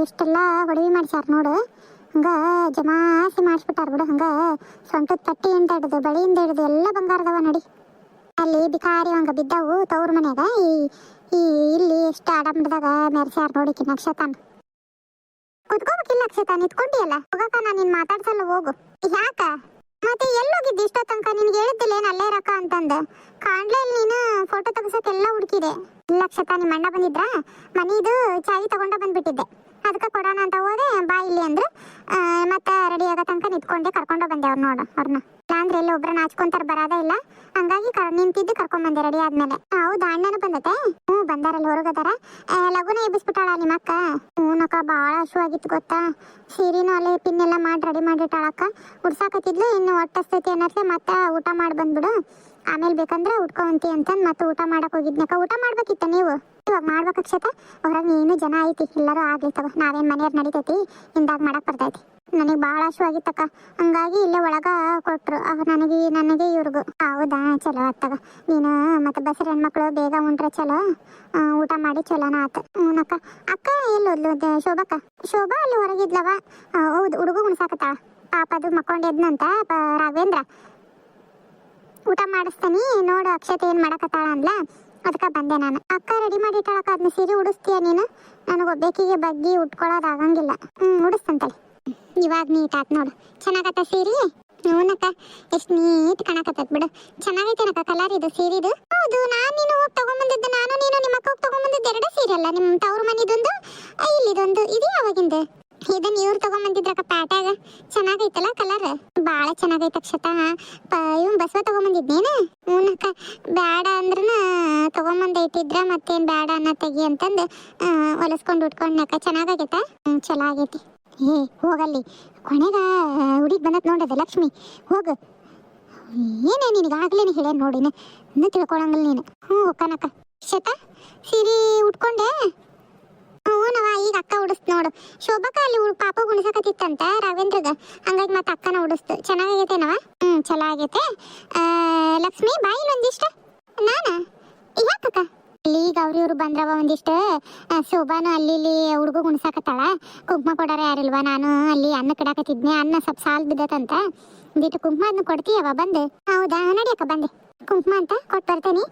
ಇಷ್ಟೆಲ್ಲ ಹೊಡವಿ ಮಾಡ್ಸ್ಯಾರ ನೋಡು. ಹಂಗ ಜಮಾಸಿ ಮಾಡಿಸ್ಬಿಟ್ಟಾರ ಬಿಡು. ಹಂಗ ಸೊಂಟದ ಪಟ್ಟಿಯಿಂದ ಹಿಡಿದು ಬಳಿಯಿಂದ ಹಿಡಿದು ಎಲ್ಲ ಬಂಗಾರದವ ನಡಿ. ಅಲ್ಲಿ ಬಿಕಾರಿ ಹಂಗ ಬಿದ್ದವು ತವ್ರ ಮನ್ಯಾಗ. ಈ ಇಲ್ಲಿ ಎಷ್ಟು ಆಡಂಬರದಾಗ ಮೆರ್ಸ್ಯಾರ ನೋಡಿಕಿ ನಕ್ಷತಾನ. ಕುತ್ಕೋಬೇಕಿಲ್ಲ ಅಕ್ಷತಾ, ನಿಂತ್ಕೊಂಡಿಯಲ್ಲ. ಹೋಗಕ್ಕ ನಾನು ನಿನ್ ಮಾತಾಡ್ಸಲ್ಲ, ಹೋಗು. ಯಾಕ ಮತ್ತೆ ಎಲ್ಲೋಗಿದ್ದಿ ಇಷ್ಟೋ ತನಕ? ನಿನ್ಗೆ ಹೇಳಿದ್ದಿಲ್ಲ ಏನ್ ಅಲ್ಲೇ ಇರಕ್ಕ ಅಂತಂದು. ಕಾಣ್ಲೇ ಇಲ್ಲ ನೀನು. ಫೋಟೋ ತೆಗ್ಸಕ್ಕೆಲ್ಲ ಹುಡುಕಿದೆ. ಇಲ್ಲ ಅಕ್ಷತಾ, ನಿಮ್ಮ ಅಣ್ಣ ಬಂದಿದ್ರ ಮನಿದು ಚಾವಿ ತಗೊಂಡ ಬಂದ್ಬಿಟ್ಟಿದ್ದೆ. ಅದಕ್ಕೆ ಕೊಡೋಣ ಅಂತ ಹೋದೆ. ಬಾ ಇಲ್ಲಿ ಅಂದ್ರೆ ಮತ್ತೆ ರೆಡಿ ಆಗೋ ತನಕ ನಿಂತ್ಕೊಂಡೆ ಕರ್ಕೊಂಡು ಬಂದೆ ಅವ್ರು ನೋಡು ಅವ್ರನ್ನ. ಇಲ್ಲಾಂದ್ರೆ ಎಲ್ಲ ಒಬ್ರನ್ನ ನಾಚ್ಕೊಂತಾರ ಬರೋದೇ ಇಲ್ಲ. ಹಂಗಾಗಿ ನಿಂತಿದ್ದು ಕರ್ಕೊಂಡ್ ಬಂದೆ ರೆಡಿ ಆದ್ಮೇಲೆ. ಹೌದಾ, ಅಣ್ಣನೂ ಬಂದತೆ? ಹ್ಞೂ ಬಂದಾರಲ್ಲಿ ಹೊರಗದಾರ. ಲಗುನ ಎಬ್ಬಿಸ್ಬಿಟ್ಟಾಳ ನಿಮ್ಮ ಅಕ್ಕ. ಹ್ಞೂನಕ್ಕ, ಭಾಳ ಹಸು ಆಗಿತ್ತು ಗೊತ್ತಾ. ಸೀರೆನೂ ಅಲ್ಲಿ ಪಿನ್ನೆಲ್ಲ ಮಾಡಿ ರೆಡಿ ಮಾಡಿಟ್ಟಾಳಕ್ಕ. ಉಡ್ಸಾಕತ್ತಿದ್ಲು. ಇನ್ನು ಹೊಟ್ಟಸ್ತೈತಿ ಅನ್ನತ್ಲೆ ಮತ್ತೆ ಊಟ ಮಾಡಿ ಬಂದ್ಬಿಡು, ಆಮೇಲೆ ಬೇಕಂದ್ರೆ ಉಟ್ಕೊಂತಿ ಅಂತಂದು ಮತ್ತೆ ಊಟ ಮಾಡಕ್ ಹೋಗಿದ್ನಕ್ಕ. ಊಟ ಮಾಡ್ಬೇಕಿತ್ತ ನೀವು? ಇವಾಗ ಮಾಡ್ಬೇಕು ಅಕ್ಷತಾ. ಹೊರಗೆ ನೀನು ಜನ ಐತಿ, ಎಲ್ಲರೂ ಆಗ್ಲಿ ತಗೋ. ನಾವೇನು ಮನೆಯವ್ರು ನಡಿತೈತಿ, ಹಿಂದಾಗ ಮಾಡಕ್ ಬರ್ತೈತಿ. ನನಗೆ ಭಾಳ ಹಸು ಆಗಿತ್ತಕ್ಕ, ಹಂಗಾಗಿ ಇಲ್ಲೇ ಒಳಗ ಕೊಟ್ರು ನನಗೆ ಇವ್ರಿಗೂ. ಹೌದಾ, ಚಲೋ ಆತಗ. ನೀನು ಮತ್ತೆ ಬಸರ ಹೆಣ್ಮಕ್ಳು ಬೇಗ ಉಂಡ್ರೆ ಚಲೋ, ಊಟ ಮಾಡಿ ಚಲೋನ ಆತ. ಹ್ಞೂನಕ್ಕ. ಅಕ್ಕ ಎಲ್ಲೋದ್ಲು ಶೋಭಾ ಅಲ್ಲಿ ಹೊರಗಿದ್ಲವ. ಹೌದು, ಹುಡುಗ ಉಣ್ಸಾಕತ್ತಾಳ ಪಾಪ. ಅದು ಮಕ್ಕೊಂಡೆದ್ನಂತ ರಾಘವೇಂದ್ರ. ಊಟ ಮಾಡಿಸ್ತಾನಿ ನೋಡು ಅಕ್ಷತೆ ಏನು ಮಾಡಕತ್ತಾಳ ಅಂದ್ಲ, ಅದಕ್ಕೆ ಬಂದೆ ನಾನು. ಅಕ್ಕ ರೆಡಿ ಮಾಡಿಟ್ಟಾಳಕ್ಕ, ಅದನ್ನ ಸೀರೆ ಉಡಿಸ್ತೀಯ ನೀನು? ನನಗೊಬ್ಬೇಕಿಗೆ ಬಗ್ಗಿ ಉಟ್ಕೊಳ್ಳೋದು ಆಗಂಗಿಲ್ಲ. ಉಡಿಸ್ತಂತಳಿ. ಇವಾಗ ನೀಟ್ ಆತ್ ನೋಡು, ಚೆನ್ನಾಗತ್ತ ಸೀರೆ. ಹ್ಞೂನಕ್ಕ, ಎಷ್ಟು ನೀಟ್ ಕಾಣಕತ್ತದ ಬಿಡು. ಚೆನ್ನಾಗೈತೇನಕ್ಕ ಕಲರ್ ಇದು ಸೀರೆದು? ಹೌದು, ನೀನು ಹೋಗಿ ತಗೊಂಬಂದಿದ್ದು. ನಾನು ನೀನು ನಿಮ್ಮ ಅಕ್ಕ ಹೋಗಿ ತಗೊಂಬಂದಿದ್ದು ಎರಡೇ ಸೀರೆ ಅಲ್ಲ? ನಿಮ್ಮ ತವ್ರ ಮನಿದೊಂದು, ಇಲ್ಲಿದೊಂದು. ಇದು ಯಾವಾಗಿಂದ? ಇದನ್ನ ಇವ್ರು ತಗೊಂಬಂದಿದ್ರಕ್ಕ ಪ್ಯಾಟ್ಯಾಗ. ಚೆನ್ನಾಗೈತಲ್ಲ ಕಲರ್? ಭಾಳ ಚೆನ್ನಾಗೈತೆ ಅಕ್ಷತಾ. ಇವ್ನು ಬಸವ ತಗೊಂಬಂದಿದ್ನೇನು? ಹ್ಞೂನಕ್ಕ, ಬ್ಯಾಡ ಅಂದ್ರನ ತಗೊಂಬಂದ ಇಟ್ಟಿದ್ರ ಮತ್ತೇನು ಬ್ಯಾಡ ಅನ್ನ ತೆಗಿ ಅಂತಂದು ಹೊಲಸ್ಕೊಂಡು ಉಟ್ಕೊಂಡ್ನಕ್ಕ. ಚೆನ್ನಾಗೈತಾ? ಚಲೋ ಆಗೈತಿ. ಹೋಗಲ್ಲಿ ಕೊನೆಗ ಹುಡುಗಿ ಬಂದತ್ ನೋಡದ ಲಕ್ಷ್ಮಿ. ಹೋಗು. ಏನೇ ನಿನಗಾಗ್ಲೇನೆ ಹೇಳ ನೋಡಿ, ಇನ್ನೂ ತಿಳ್ಕೊಳಂಗಿಲ್ಲ ನೀನು. ಹೋಗ್ಕನಕ್ಕ. ಶತ ಸೀರೆ ಉಟ್ಕೊಂಡೆ? ಹ್ಞೂನವ, ಈಗ ಅಕ್ಕ ಉಡಿಸ್ತು ನೋಡು. ಶೋಭಕ್ಕ ಅಲ್ಲಿ ಪಾಪ ಗುಣಿಸಕತ್ತಿತ್ತಂತ ರಾಘವೇಂದ್ರಗ, ಹಂಗಾಗಿ ಮತ್ತೆ ಅಕ್ಕನ ಉಡಿಸ್ತು. ಚೆನ್ನಾಗೈತೇನವ? ಚಲೋ ಆಗೈತೆ. ಲಕ್ಷ್ಮಿ ಬಾಯಿಲ್ ಒಂದಿಷ್ಟ. ನಾನ ಯಾಕಕ್ಕ? ಅಲ್ಲಿ ಗೌರಿ ಇವ್ರು ಬಂದ್ರವ ಒಂದಿಷ್ಟು. ಶೋಭಾನು ಅಲ್ಲಿ ಇಲ್ಲಿ ಹುಡುಗ ಗುಣಿಸಾಕತ್ತಾಳ. ಕುಂಕುಮ ಕೊಡಾರ ಯಾರಿಲ್ವಾ? ನಾನು ಅಲ್ಲಿ ಅನ್ನ ಕಿಡಾಕತ್ತಿದ್ನೆ. ಅನ್ನ ಸ್ವಲ್ಪ ಸಾಲ್ ಬಿದ್ದತಂತ. ಒಂದಿಟ್ಟು ಕುಂಕುಮ ಅದನ್ನ ಕೊಡ್ತೀಯವ ಬಂದು? ಹೌದಾ, ನಡಿಯಕ್ಕ ಬಂದೆ. ಕುಂಕುಮ ಅಂತ ಕೊಟ್ಟು ಬರ್ತೇನೆ,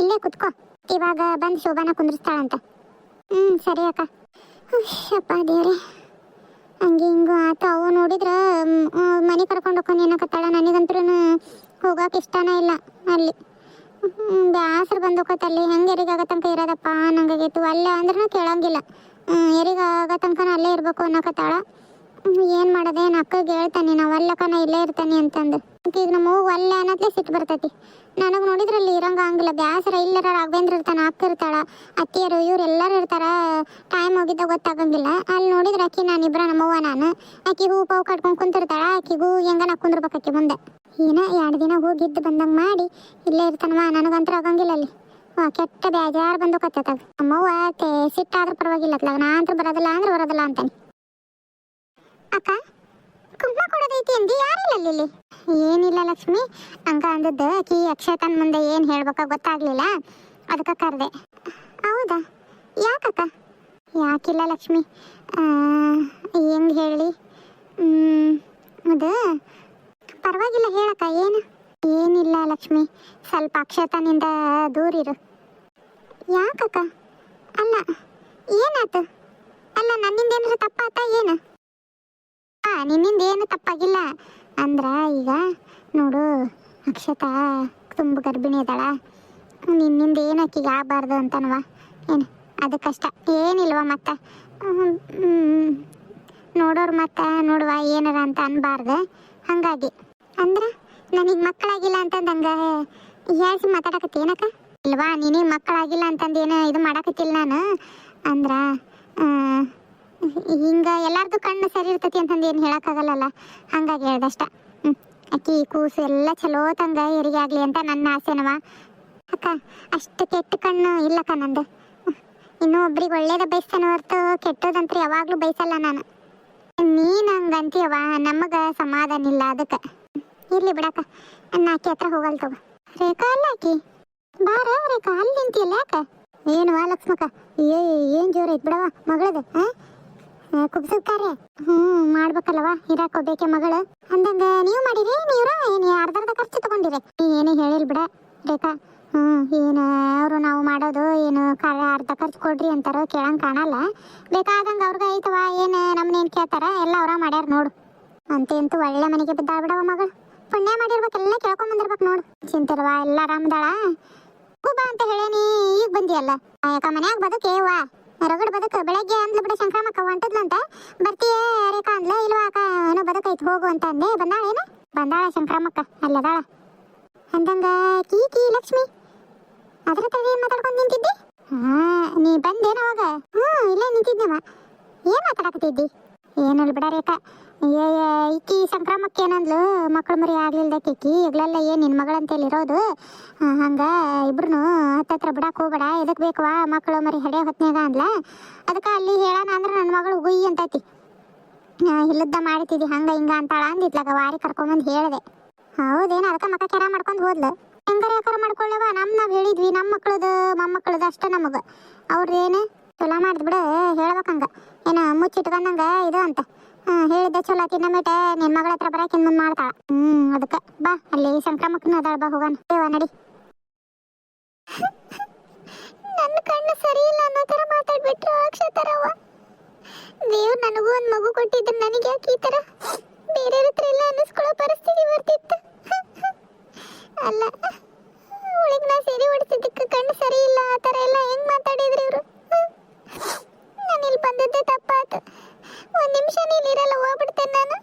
ಇಲ್ಲೇ ಕುತ್ಕೋ. ಇವಾಗ ಬಂದು ಶೋಭಾನ ಕುಂದ್ರಿಸ್ತಾಳಂತ. ಸರಿ ಅಕ್ಕ. ಅಪ್ಪ ದೇವ್ರೆ, ಹಂಗೆ ಹಿಂಗೂ ಆತು. ಅವು ನೋಡಿದ್ರ ಮನೆ ಕರ್ಕೊಂಡು ಹೋಗ್ಕೊಂಡು ಏನಕತ್ತಾಳ. ನನಗಂತೂ ಹೋಗಕ್ಕೆ ಇಷ್ಟನೇ ಇಲ್ಲ. ಅಲ್ಲಿ ಬ್ಯಾಸರು ಬಂದೋಕತ್ತಲ್ಲಿ. ಹೆಂಗೆ ಎರಿಗಾಗ ತನಕ ಇರೋದಪ್ಪ ನಂಗಾಗೈತು. ಅಲ್ಲೇ ಅಂದ್ರೂ ಕೇಳಂಗಿಲ್ಲ. ಎರಿಗಾಗ ತನಕ ಅಲ್ಲೇ ಇರ್ಬೇಕು ಅನ್ನಕತ್ತಾಳ. ಏನು ಮಾಡೋದೆ? ಏನು ಅಕ್ಕಗೆ ಹೇಳ್ತಾನೆ, ನಾವು ಅಲ್ಲಕ್ಕನ ಇಲ್ಲೇ ಇರ್ತಾನೆ ಅಂತಂದು. ಈಗ ನಮ್ಮ ಹೋಗು ಅಲ್ಲೇ ಅನ್ನತ್ಲೇ ಸಿಟ್ಟು ಬರ್ತೈತಿ. ನನಗೆ ನೋಡಿದ್ರಲ್ಲಿ ಇರಂಗ ಹಂಗಿಲ್ಲ. ಬ್ಯಾಸರ ಇಲ್ಲರ ರಾಘವೇಂದ್ರ ಇರ್ತಾನೆ, ಅಕ್ಕ ಇರ್ತಾಳ, ಅತ್ತಿಯರು ಇವ್ರು ಎಲ್ಲರೂ ಇರ್ತಾರ. ಟೈಮ್ ಹೋಗಿದ್ದ ಗೊತ್ತಾಗಂಗಿಲ್ಲ. ಅಲ್ಲಿ ನೋಡಿದ್ರೆ ಅಕ್ಕಿ ನಾನಿಬ್ರ ನಮ್ಮವ್ವ ನಾನು. ಆಕಿ ಹೂ ಪಾವು ಕಟ್ಕೊಂಡು ಕುಂತಿರ್ತಾಳ. ಆಕಿಗೂ ಹೆಂಗ ನಾ ಕುಂದ್ರಬೇಕು ಆಕಿ ಮುಂದೆ. ಏನ 2 ದಿನ ಹೋಗಿದ್ದು ಬಂದಂಗೆ ಮಾಡಿ ಇಲ್ಲೇ ಇರ್ತಾನವ. ನನಗಂತೂ ಆಗಂಗಿಲ್ಲ ಅಲ್ಲಿ. ಕೆಟ್ಟ ಬೇಜಾರು ಬಂದೋಕತ್ತದ. ನಮ್ಮವ್ವ ಸಿಟ್ಟಾದ್ರೂ ಪರವಾಗಿಲ್ಲ, ನಾ ಅಂತೂ ಬರೋದಿಲ್ಲ ಅಂದ್ರೆ ಬರೋದಿಲ್ಲ ಅಂತಾನೆ. ಅಕ್ಕ ಕುಂಕುಮ ಕೊಡೋದೈತಿ ಅಂದಿ? ಯಾರಿಲ್ಲ ಅಲ್ಲಿ? ಏನಿಲ್ಲ ಲಕ್ಷ್ಮಿ, ಹಂಗ ಅಂದದ್ದು. ಆಕಿ ಅಕ್ಷತನ್ ಮುಂದೆ ಏನು ಹೇಳ್ಬೇಕ ಗೊತ್ತಾಗ್ಲಿಲ್ಲ, ಅದಕ್ಕೆ ಕರೆದೆ. ಹೌದಾ, ಯಾಕಕ್ಕ? ಯಾಕಿಲ್ಲ ಲಕ್ಷ್ಮಿ, ಹೆಂಗೆ ಹೇಳಿ, ಅದು ಪರವಾಗಿಲ್ಲ ಹೇಳಕ್ಕ. ಏನಿಲ್ಲ ಲಕ್ಷ್ಮಿ, ಸ್ವಲ್ಪ ಅಕ್ಷತನಿಂದ ದೂರಿರು. ಯಾಕಕ್ಕ? ಅಲ್ಲ ಏನಾಯ್ತು? ಅಲ್ಲ ನನ್ನಿಂದ ಏನಾದ್ರು ತಪ್ಪಾತ ಏನು? ನಿನ್ನಿಂದ ಏನು ತಪ್ಪಾಗಿಲ್ಲ. ಅಂದ್ರ ಈಗ ನೋಡು, ಅಕ್ಷತಾ ತುಂಬ ಗರ್ಭಿಣಿ ಇದ್ದಾಳ. ನಿನ್ನಿಂದ ಏನು ಆಕಿಗೆ ಆಗಬಾರ್ದು ಅಂತನವ. ಏನು ಅದಕ್ಕಷ್ಟ ಏನಿಲ್ವ? ಮತ್ತೆ ನೋಡೋರು ಮತ್ತೆ ನೋಡುವ ಏನಾರ ಅಂತ ಅನ್ಬಾರ್ದು. ಹಾಗಾಗಿ ಅಂದ್ರೆ ನನಗೆ ಮಕ್ಕಳಾಗಿಲ್ಲ ಅಂತಂದು ಹಂಗೆ ಹೇಳ್ಸಿ ಮಾತಾಡಕತ್ತಿ ಏನಕ್ಕ? ಇಲ್ವಾ, ನಿನಗೆ ಮಕ್ಕಳಾಗಿಲ್ಲ ಅಂತಂದು ಏನು ಇದು ಮಾಡಕತ್ತಿಲ್ಲ ನಾನು. ಅಂದ್ರ ಹಿಂಗೆ ಎಲ್ಲಾರ್ದು ಕಣ್ಣು ಸರಿ ಇರ್ತೈತಿ ಅಂತಂದು ಏನು ಹೇಳೋಕ್ಕಾಗಲ್ಲಲ್ಲ, ಹಂಗಾಗಿ ಹೇಳ್ದಷ್ಟ. ಅಕ್ಕಿ ಕೂಸು ಎಲ್ಲ ಚಲೋ ತಂಗ ಹೆರಿಗೆ ಆಗಲಿ ಅಂತ ನನ್ನ ಆಸೆನವ. ಅಕ್ಕ ಅಷ್ಟು ಕೆಟ್ಟ ಕಣ್ಣು ಇಲ್ಲಕ್ಕ ನಂದು. ಇನ್ನೂ ಒಬ್ರಿಗೆ ಒಳ್ಳೇದ ಬಯಸ್ತಾನೆ ಹೊರತು ಕೆಟ್ಟದಂತ್ರ ಯಾವಾಗ್ಲೂ ಬಯಸಲ್ಲ ನಾನು. ನೀನ್ ಹಂಗಂತೀಯವ, ನಮಗ ಸಮಾಧಾನ ಇಲ್ಲ ಅದಕ್ಕೆ. ಇರ್ಲಿ ಬಿಡಕ್ಕ, ಆಕಿ ಹತ್ರ ಹೋಗಲ್ ತಗೋ. ರೇಖಾ ಅಲ್ಲ ಆಕಿ, ಬಾರ ರೇಖಾ, ಅಲ್ಲಿ ನಿಂತಿಯಲ್ಲ ಯಾಕ? ಏನು ಲಕ್ಷ್ಮಕ್ಕ, ಏನ್ ಜೋರ ಐತ್ ಬಿಡವ ಮಗಳದ. ಕುಬ್ಸದ ಕಾರ್ಯ ಮಾಡ್ಬೇಕಲ್ಲವ, ಇರಾಕೋಬೇಕೆ ಮಗಳು ಅಂದಂಗ ನೀವು ಮಾಡಿರಿ. ನೀವ್ರ ಏನು ಅರ್ಧರ್ಧ ಖರ್ಚು ತಗೊಂಡಿರಿ, ಏನೇ ಹೇಳಿಲ್ ಬಿಡ ರೇಖಾ. ಏನು ಅವರು ನಾವು ಮಾಡೋದು ಏನು ಅರ್ಧ ಖರ್ಚು ಕೊಡ್ರಿ ಅಂತಾರೋ ಕೇಳಂಗ್ ಕಾಣಲ್ಲ. ಬೇಕಾದಂಗ ಅವ್ರಿಗೆ ಐತವ, ಏನು ನಮ್ನೇನು ಕೇಳ್ತಾರ, ಎಲ್ಲ ಅವ್ರ ಮಾಡ್ಯಾರ ನೋಡು. ಅಂತೂ ಒಳ್ಳೆ ಮನೆಗೆ ಬಿದ್ದಾಳ ಬಿಡವ ಮಗಳು. ಪುಣ್ಯ ಮಾಡಿರ್ಬೇಕೆಲ್ಲ ಕೇಳ್ಕೊಂಬಂದಿರ್ಬೇಕು ನೋಡು. ಚಿಂತಿಲ್ವಾ, ಎಲ್ಲ ಆರಾಮದಾಳ? ಬಾ ಅಂತ ಹೇಳೇನಿ, ಈಗ ಬಂದಿಯಲ್ಲ. ಯಾಕ ಮನ್ಯಾಗ ಬದುಕೇವ ರಗಡ್ ಬದುಕು. ಬೆಳಗ್ಗೆ ಅಂದ್ಲು ಬಿಡ ಶಂಕ್ರಮಕ್ಕ ಹೊಂಟದ್ಲಂತ, ಬರ್ತೀಯ ರೇಖಾ ಅಂದ್ಲ. ಇಲ್ವಾ ಅಕ್ಕ ಏನೋ ಬದುಕೈತಿ ಹೋಗು ಅಂತ ಅಂದೆ. ಬಂದಾಳೇನ? ಬಂದಾಳ ಶಂಕ್ರಮಕ್ಕ, ಅಲ್ಲದಾಳ ಅಂದಂಗ. ಕೀ ಲಕ್ಷ್ಮಿ ಅದ್ರ ತಡಿ ಮಾತಾಡ್ಕೊಂಡು ನಿಂತಿದ್ದಿ? ನೀ ಬಂದೇನ ಅವಾಗ? ಇಲ್ಲೇ ನಿಂತಿದ್ದೆವ. ಏನ್ ಮಾತಾಡಕತ್ತಿದ್ದಿ? ಏನಲ್ಲ ಬಿಡ ರೇಖಾ, ಈಕಿ ಸಂಕ್ರಮಕ್ಕೆ ಏನಂದ್ಲು, ಮಕ್ಳು ಮರಿ ಆಗ್ಲಿಲ್ದಕ್ಕಿ ಈಗ್ಲೆಲ್ಲ ಏನ್ ನಿನ್ ಮಗಳಂತೇಳಿರೋದು, ಹಂಗ ಇಬ್ರು ಹತ್ತತ್ರ ಬಿಡಕ್ ಹೋಗ್ಬೇಡ, ಎದಕ್ ಬೇಕವಾ ಮಕ್ಳು ಮರಿ ಹಡೆ ಹೊತ್ನ್ಯಾಗ ಅಂದ್ಲ. ಅದಕ್ಕೆ ಅಲ್ಲಿ ಹೇಳೋಣ ಅಂದ್ರೆ ನನ್ನ ಮಗಳು ಗುಯ್ ಅಂತೈತಿ, ಇಲ್ಲದ್ದ ಮಾಡ್ತಿದ್ದಿ ಹಂಗ ಹಿಂಗ ಅಂತಾಳ ಅಂದಿತ್ಲಾಗ. ವಾರಿ ಕರ್ಕೊಂಬಂದು ಹೇಳ್ದೆ. ಹೌದೇನ? ಅದಕ್ಕೆ ಮಕ್ಕ ಕೆರ ಮಾಡ್ಕೊಂಡು ಹೋದ್ಲು. ಹೆಂಗಾರ ಯಾಕಾರ ಮಾಡ್ಕೊಳ್ಳವ, ನಾವ್ ಹೇಳಿದ್ವಿ ನಮ್ಮ ಮಕ್ಳದು ಮೊಮ್ಮಕ್ಳದು ಅಷ್ಟ ನಮಗ. ಅವ್ರೇನು ಚಲೋ ಮಾಡಿದ್ ಬಿಡ, ಹೇಳ್ಬೇಕಂಗ ಏನ ಮುಚ್ಚಿಟ್ಕೊಂಡಂಗ ಇದು ಅಂತ. ಹೇಳಿದ್ದೆ ಚಲೋ ತಿನ್ನ ಮೇಟ ನಿನ್ ಮಗಳ ಹತ್ರ ಬರಕಿನ್ ಮುಂದ್ ಮಾಡ್ತಾಳ. ಅದಕ್ಕ ಬಾ, ಅಲ್ಲಿ ಸಂಕ್ರಮಕ್ಕನ ಅದಾಳ, ಬಾ ಹೋಗೋಣ. ದೇವ ನಡಿ. ನನ್ನ ಕಣ್ಣು ಸರಿ ಇಲ್ಲ ಅನ್ನೋ ತರ ಮಾತಾಡ್ಬಿಟ್ರು ಅಕ್ಷತರವ. ದೇವ್ರು ನನಗೂ ಒಂದ್ ಮಗು ಕೊಟ್ಟಿದ್ರು, ನನಗೆ ಯಾಕೆ ಈ ತರ ಬೇರೆ ಹತ್ರ ಇಲ್ಲ ಅನ್ನಿಸ್ಕೊಳ್ಳೋ ಪರಿಸ್ಥಿತಿ ಬರ್ತಿತ್ತು. ಅಲ್ಲ, ಅವಳಿಗೆ ನಾ ಸೀರೆ ಉಡಿಸಿದ್ದಕ್ಕೆ ಕಣ್ಣು ಸರಿ ಇಲ್ಲ ಆ ಥರ ಎಲ್ಲ ಹೆಂಗ್ ಮಾತಾಡಿದ್ರಿ ಇವರು? ನಾನು ಇಲ್ಲಿ ಬಂದದ್ದೇ ತಪ್ಪಾತು. ಒಂದು ನಿಮಿಷ ನೀನಿರಲ್ಲ, ಹೋಗ್ಬಿಡ್ತೇನೆ ನಾನು.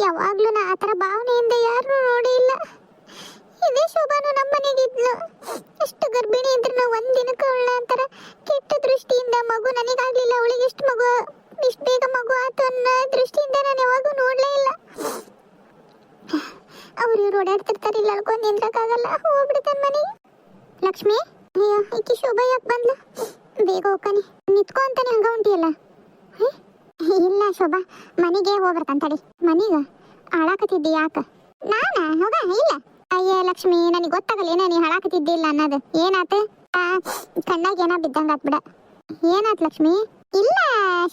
ಯಾವಾಗ್ಲೂ ನಾ ಆ ಥರ ಭಾವನೆಯಿಂದ ಯಾರನ್ನೂ ನೋಡಿ ಇಲ್ಲ. ಇದೇ ಶೋಭಾನು ನಮ್ಮ ಮನೆಗಿದ್ಲು. ಎಷ್ಟು ಗರ್ಭಿಣಿ ಇದ್ರು ನಾವು ಒಂದಿನಕ್ಕೆ ಅವಳ ಅಂತಾರ ಕೆಟ್ಟ ದೃಷ್ಟಿಯಿಂದ ಮಗು ನನಗಾಗ್ಲಿಲ್ಲ, ಅವಳಿಗೆ ಇಷ್ಟು ಬೇಗ ಮಗು ಆತು ಅನ್ನೋ ದೃಷ್ಟಿಯಿಂದ ನಾನು ಯಾವಾಗೂ ನೋಡ್ಲೇ ಇಲ್ಲ. ಅವ್ರು ಇವ್ರು ಓಡಾಡ್ತಿರ್ತಾರೆ, ಇಲ್ಲಿ ಅಳ್ಕೊಂಡು ನಿಂದ್ರಕ್ಕಾಗಲ್ಲ, ಹೋಗ್ಬಿಡ್ತಾನೆ ಮನೆಗೆ. ಲಕ್ಷ್ಮಿ, ಅಯ್ಯೋ ಈಕಿ ಶೋಭಾ ಯಾಕೆ ಬಂದ್ಲು? ಬೇಗ ಹೋಗ್ತಾನೆ, ನಿತ್ಕೊ ಅಂತಾನೆ ಹಂಗ ಹೊಂಟಿಯಲ್ಲ. ಇಲ್ಲ ಶೋಭಾ, ಮನೆಗೆ ಹೋಗ್ಬರ್ತಾನೆ ತಡಿ. ಮನೀಗ ಹಾಳಾಕತಿದ್ದಿ ಯಾಕ? ನಾನಾ ಹೋಗ? ಇಲ್ಲ. ಅಯ್ಯ ಲಕ್ಷ್ಮಿ, ನನಗೆ ಗೊತ್ತಾಗಲ್ಲ ಏನ ನೀ ಹಾಳಾಕತಿದ್ದಿಲ್ಲ ಅನ್ನೋದು. ಏನಾತ? ಕಣ್ಣಾಗ ಏನೋ ಬಿದ್ದಂಗಾತ್ ಬಿಡ. ಏನಾತ್ ಲಕ್ಷ್ಮಿ? ಇಲ್ಲ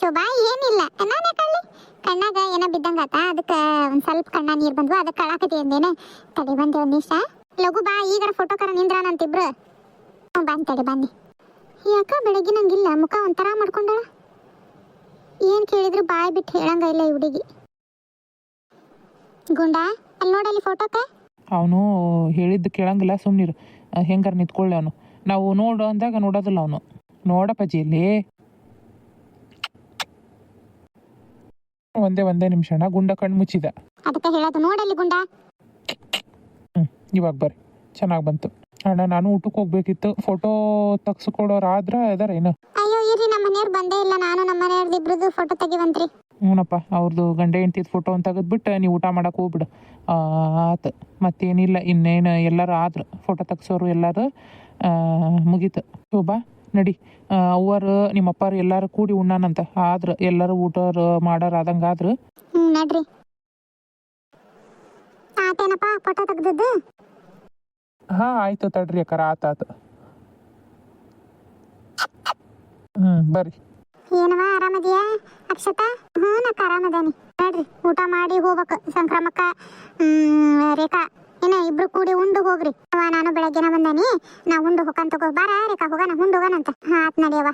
ಶೋಭಾ, ಏನಿಲ್ಲ. ನಾನೇ ಕಳ್ಳಿ ಕಣ್ಣಾಗ ಏನೋ ಬಿದ್ದಂಗಾತ, ಅದಕ್ಕೆ ಒಂದ್ ಸ್ವಲ್ಪ ಕಣ್ಣ ನೀರ್ ಬಂದ್ವು, ಅದಕ್ಕೆ ಕಳಾಕತಿ ಅಂದೇನೆ. ತಡಿ ಬಂದೆ ಒಂದ್ ನಿಮಿಷ. ಲಘು ಬಾ, ಈಗಾರ ಫೋಟೋ ಕರ ನಿಂದ್ರಾನಂತಿಬ್ರು. ಬಂದ್ ತಡಿ ಬನ್ನಿ. ಯಾಕ ಬೆಳಗ್ಗೆ ನಂಗಿಲ್ಲ, ಮುಖ ಒಂಥರ ಮಾಡ್ಕೊಂಡಾಳ. ಏನ್ ಕೇಳಿದ್ರು ಬಾಯ್ ಬಿಟ್ಟು ಹೇಳಂಗ ಇಲ್ಲ ಈ ಹುಡುಗಿ. ಗುಂಡ ಅಲ್ಲಿ ನೋಡಲ್ಲಿ ಫೋಟೋಕ. ಅವನು ಹೇಳಿದ್ದು ಕೇಳಂಗಿಲ್ಲ, ಸುಮ್ಮನಿರು. ಹೆಂಗಾರ ನಿಂತ್ಕೊಳ್ಳಿ ಅವನು. ನಾವು ನೋಡು ಅಂದಾಗ ನೋಡೋದಿಲ್ಲ ಅವನು. ನೋಡಪ್ಪಾಜಿ ಇಲ್ಲಿ ಒಂದೇ ನಿಮಿಷ ಗುಂಡ ಕಣ್ಣು ಮುಚ್ಚಿದ. ಅದಕ್ಕೆ ಹೇಳೋದು ನೋಡಲ್ಲಿ ಗುಂಡ. ಇವಾಗ ಬರ್ರಿ, ಚೆನ್ನಾಗಿ ಬಂತು. ಅಣ್ಣ ನಾನು ಊಟಕ್ಕೆ ಹೋಗ್ಬೇಕಿತ್ತು. ಫೋಟೋ ತೆಗ್ಸ್ಕೊಡೋರಾದ್ರ ಇದಾರ ಏನು? ಅಯ್ಯೋ ಇರ್ರಿ, ನಮ್ಮ ಮನೆಯವ್ರು ಬಂದೇ ಇಲ್ಲ. ನಾನು ನಮ್ಮ ಮನೆಯವ್ರದ್ದು ಇಬ್ರದ್ದು ಫೋಟೋ ತೆಗಿವಂತ್ರಿ. ಹ್ಞೂನಪ್ಪ, ಅವ್ರದ್ದು ಗಂಡ ಹೆಂಡ್ತಿದ್ ಫೋಟೋ ಅಂತ ತೆಗೆದ್ಬಿಟ್ಟು ನೀವು ಊಟ ಮಾಡಕ್ಕೆ ಹೋಗ್ಬಿಡು. ಆತು, ಮತ್ತೇನಿಲ್ಲ. ಇನ್ನೇನು ಎಲ್ಲರೂ ಆದ್ರು, ಫೋಟೋ ತೆಗ್ಸೋರು ಎಲ್ಲರೂ ಮುಗೀತು. ಶೋಭಾ ನಡಿ, ಅವ್ವರು ನಿಮ್ಮಪ್ಪಾರು ಎಲ್ಲರೂ ಕೂಡಿ ಉಣ್ಣಾನಂತ ಆದ್ರೆ ಎಲ್ಲರೂ ಊಟರು ಮಾಡೋರು ಆದಂಗೆ ಆದ್ರು. ನಡ್ರಿ. ಆತೇನಪ್ಪ ಫೋಟೋ ತೆಗ್ದದ್ದು? ಹಾಂ ಆಯ್ತು ತಡ್ರಿ ಅಕ್ಕಾರ, ಆತಾತು. ಬರ್ರಿ. ಏನವ ಆರಾಮದಿಯಾ ಅಕ್ಷತಾ? ನಕ್ಕ ಆರಾಮದಾನಿ. ನಡ್ರಿ ಊಟ ಮಾಡಿ ಹೋಗ್ಬೇಕು. ಸಂಕ್ರಮಕ್ಕ ರೇಖಾ ಏನ ಇಬ್ರು ಕೂಡಿ ಉಂಡು ಹೋಗ್ರಿ. ನಾನು ಬೆಳಗ್ಗೆನ ಬಂದಾನಿ, ನಾ ಉಂಡು ಹೋಗಂತ. ಬಾರ ರೇಖಾ ಹೋಗೋಣ, ಉಂಡು ಹೋಗೋಣಂತ. ಆತ್ ನಡಿಯವ.